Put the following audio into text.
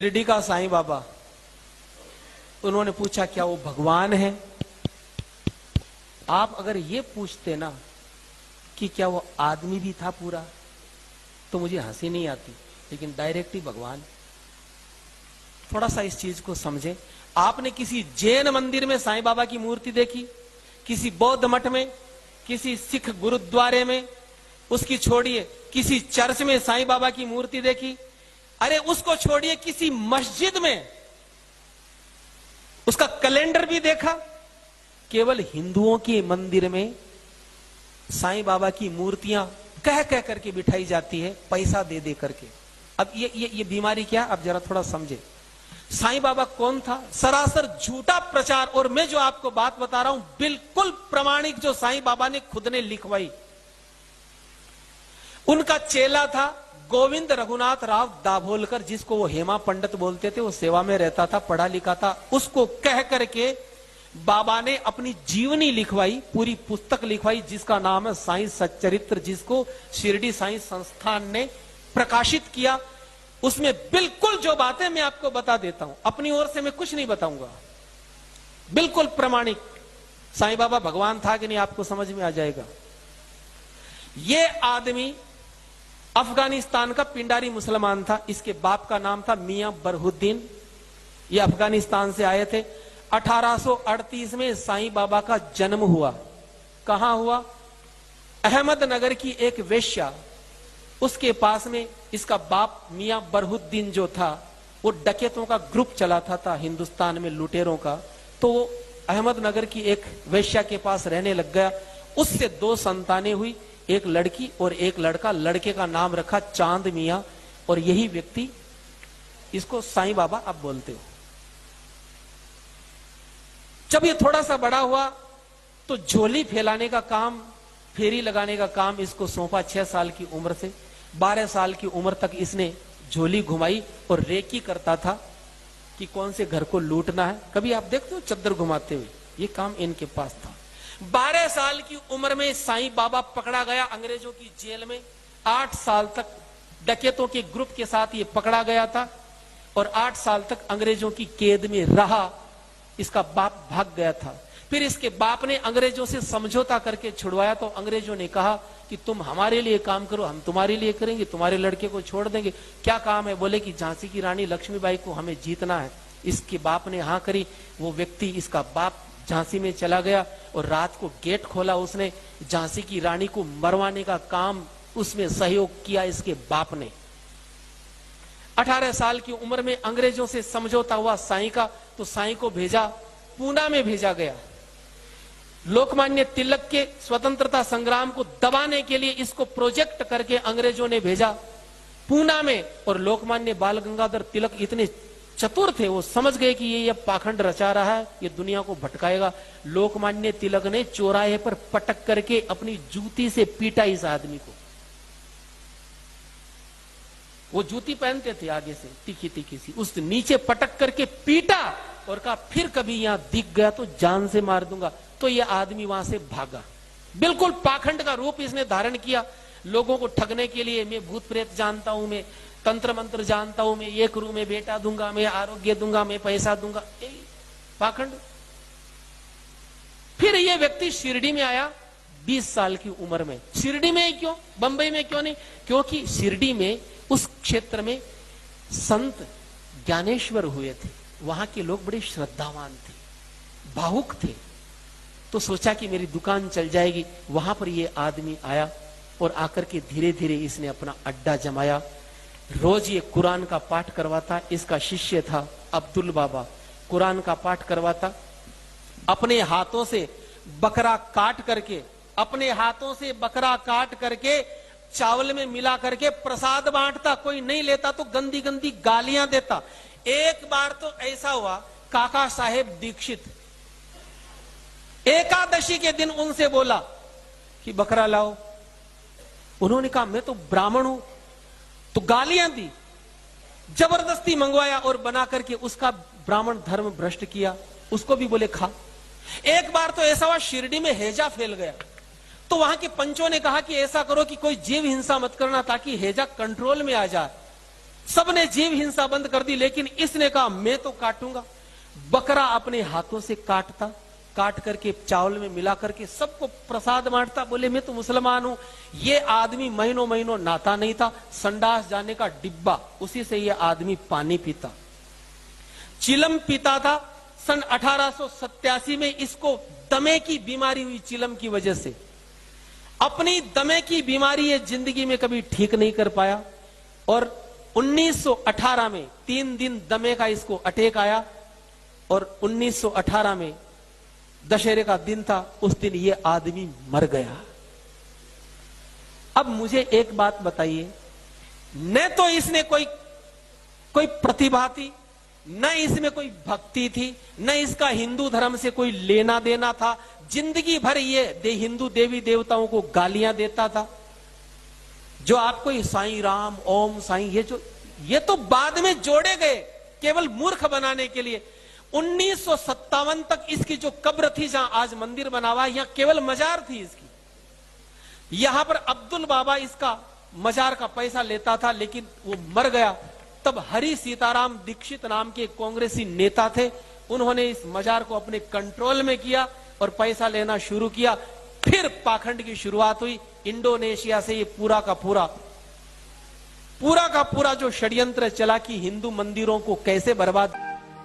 शिरडी का साईं बाबा, उन्होंने पूछा क्या वो भगवान है? आप अगर ये पूछते ना कि क्या वो आदमी भी था पूरा, तो मुझे हंसी नहीं आती, लेकिन डायरेक्ट ही भगवान। थोड़ा सा इस चीज को समझें। आपने किसी जैन मंदिर में साईं बाबा की मूर्ति देखी? किसी बौद्ध मठ में, किसी सिख गुरुद्वारे में, उसकी छोड़िए किसी चर्च में साईं बाबा की मूर्ति देखी? अरे उसको छोड़िए किसी मस्जिद में उसका कैलेंडर भी देखा? केवल हिंदुओं के मंदिर में साईं बाबा की मूर्तियां कह कह करके बिठाई जाती है, पैसा दे दे करके। अब ये बीमारी क्या? अब जरा थोड़ा समझे। साईं बाबा कौन था? सरासर झूठा प्रचार। और मैं जो आपको बात बता रहा हूं बिल्कुल प्रमाणिक, जो साईं बाबा ने खुद ने लिखवाई। उनका चेला था गोविंद रघुनाथ राव दाभोलकर, जिसको वो हेमा पंडित बोलते थे। वो सेवा में रहता था, पढ़ा लिखा था। उसको कह करके बाबा ने अपनी जीवनी लिखवाई, पूरी पुस्तक लिखवाई, जिसका नाम है साईं सच्चरित्र, जिसको शिरडी साईं संस्थान ने प्रकाशित किया। उसमें बिल्कुल जो बातें मैं आपको बता देता हूं, अपनी ओर से मैं कुछ नहीं बताऊंगा, बिल्कुल प्रमाणिक। साईं बाबा भगवान था कि नहीं आपको समझ में आ जाएगा। ये आदमी अफगानिस्तान का पिंडारी मुसलमान था। इसके बाप का नाम था मियां बरहुद्दीन। ये अफगानिस्तान से आए थे। 1838 में साईं बाबा का जन्म हुआ। कहां हुआ? अहमदनगर की एक वेश्या, उसके पास में इसका बाप मियां बरहुद्दीन जो था, वो डकैतों का ग्रुप चलाता था हिंदुस्तान में, लुटेरों का। तो वो अहमदनगर की एक वेश्या के पास रहने लग गया। उससे 2 संतानें हुई, एक लड़की और एक लड़का। लड़के का नाम रखा चांद मियां, और यही व्यक्ति, इसको साईं बाबा अब बोलते हो। जब ये थोड़ा सा बड़ा हुआ तो झोली फैलाने का काम, फेरी लगाने का काम इसको सौंपा। 6 साल की उम्र से 12 साल की उम्र तक इसने झोली घुमाई और रेकी करता था कि कौन से घर को लूटना है। कभी आप देखते हो चद्दर घुमाते हुए? ये काम इनके पास था। 12 साल की उम्र में साईं बाबा पकड़ा गया अंग्रेजों की जेल में। 8 साल तक डकैतों के ग्रुप के साथ ये पकड़ा गया था, और 8 साल तक अंग्रेजों की कैद में रहा। इसका बाप भाग गया था। फिर इसके बाप ने अंग्रेजों से समझौता करके छुड़वाया। तो अंग्रेजों ने कहा कि तुम हमारे लिए काम करो, हम तुम्हारे लिए करेंगे, तुम्हारे लड़के को छोड़ देंगे। क्या काम है? बोले कि झांसी की रानी लक्ष्मीबाई को हमें जीतना है। इसके बाप ने हाँ करी। वो व्यक्ति, इसका बाप, झांसी में चला गया और रात को गेट खोला। उसने झांसी की रानी को मरवाने का काम, उसमें सहयोग किया इसके बाप ने। 18 साल की उम्र में अंग्रेजों से समझौता हुआ साईं का, तो साईं को भेजा, पूना में भेजा गया। लोकमान्य तिलक के स्वतंत्रता संग्राम को दबाने के लिए इसको प्रोजेक्ट करके अंग्रेजों ने भेजा पूना में। और लोकमान्य बाल गंगाधर तिलक इतने चतुर थे, वो समझ गए कि ये पाखंड रचा रहा है, ये दुनिया को भटकाएगा। लोकमान्य तिलक ने चौराहे पर पटक करके अपनी जूती से पीटा इस आदमी को। वो जूती पहनते थे आगे से, तीखी तीखी सी, उस नीचे पटक करके पीटा और कहा फिर कभी यहां दिख गया तो जान से मार दूंगा। तो ये आदमी वहां से भागा। बिल्कुल पाखंड का रूप इसने धारण किया लोगों को ठगने के लिए। मैं भूत प्रेत जानता हूं, मैं तंत्र मंत्र जानता हूं, मैं ये करूं, मैं बेटा दूंगा, मैं आरोग्य दूंगा, मैं पैसा दूंगा, पाखंड। फिर ये व्यक्ति शिरडी में आया 20 साल की उम्र में। शिरडी में ही क्यों, बंबई में क्यों नहीं? क्योंकि शिरडी में, उस क्षेत्र में संत ज्ञानेश्वर हुए थे। वहां के लोग बड़े श्रद्धावान थे, भावुक थे। तो सोचा कि मेरी दुकान चल जाएगी। वहां पर ये आदमी आया और आकर के धीरे धीरे इसने अपना अड्डा जमाया। रोज ये कुरान का पाठ करवाता। इसका शिष्य था अब्दुल बाबा, कुरान का पाठ करवाता। अपने हाथों से बकरा काट करके, अपने हाथों से बकरा काट करके चावल में मिला करके प्रसाद बांटता। कोई नहीं लेता तो गंदी गंदी गालियां देता। एक बार तो ऐसा हुआ, काका साहेब दीक्षित एकादशी के दिन उनसे बोला कि बकरा लाओ। उन्होंने कहा मैं तो ब्राह्मण हूं, तो गालियां दी। जबरदस्ती मंगवाया और बना करके उसका ब्राह्मण धर्म भ्रष्ट किया। उसको भी बोले खा। एक बार तो ऐसा हुआ, शिरडी में हैजा फैल गया। तो वहां के पंचों ने कहा कि ऐसा करो कि कोई जीव हिंसा मत करना, ताकि हैजा कंट्रोल में आ जाए। सबने जीव हिंसा बंद कर दी, लेकिन इसने कहा मैं तो काटूंगा। बकरा अपने हाथों से काटता, काट करके चावल में मिला करके सबको प्रसाद बांटता। बोले मैं तो मुसलमान हूं। ये आदमी महीनों महीनों नहाता नहीं था, संडास जाने का डिब्बा, उसी से ये आदमी पानी पीता, चिलम पीता था। सन 1887 में इसको दमे की बीमारी हुई। चिलम की वजह से अपनी दमे की बीमारी ये जिंदगी में कभी ठीक नहीं कर पाया, और 1918 में 3 दिन दमे का इसको अटैक आया, और 1918 में दशहरे का दिन था, उस दिन ये आदमी मर गया। अब मुझे एक बात बताइए, न तो इसने कोई प्रतिभा थी, न इसमें कोई भक्ति थी, न इसका हिंदू धर्म से कोई लेना देना था। जिंदगी भर ये हिंदू देवी देवताओं को गालियां देता था। जो आपको साईं राम, ओम साईं, ये तो बाद में जोड़े गए केवल मूर्ख बनाने के लिए। 1957 तक इसकी जो कब्र थी, जहां आज मंदिर बना हुआ, यहां केवल मजार थी इसकी। यहां पर अब्दुल बाबा इसका मजार का पैसा लेता था, लेकिन वो मर गया। तब हरि सीताराम दीक्षित नाम के कांग्रेसी नेता थे, उन्होंने इस मजार को अपने कंट्रोल में किया और पैसा लेना शुरू किया। फिर पाखंड की शुरुआत हुई। इंडोनेशिया से ये पूरा का पूरा जो षड्यंत्र चला कि हिंदू मंदिरों को कैसे बर्बाद